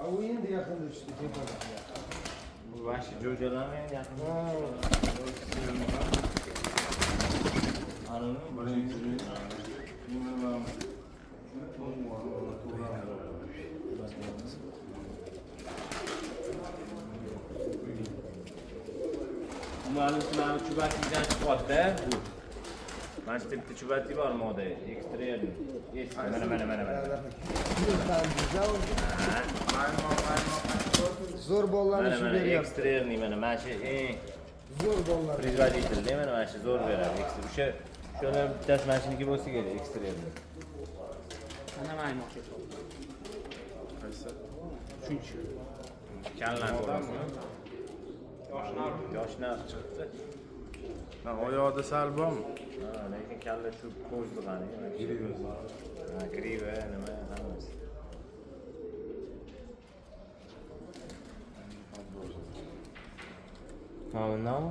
O endi yaqinda tushdi tepada. Bu vahshiy jo'jalarni ham yaqinda. Anini birinchi Umarım sınavı çubatlıktan çıkmadı bu. Manşetli çubatlı var mı o da? Ekstriyel. Mana. Zo'r bolalarni shu Mana beryapti. ekstriyelni mana shu eng Zo'r bolalar. производитель değil mi? Mana shu zo'r beradi. O'sha shuni bittasi mana shuniki bo'lsa kerak ekstriyelni. Ana maymoqchi. Qaysi? Shunchi. Kallan ko'rasizmi? Yoshlar chiqdi. Ha, oyoqda sal bormi? Ha, lekin kalla shu ko'zni qani. Ha, kriva nima hammasi. Ha, bundan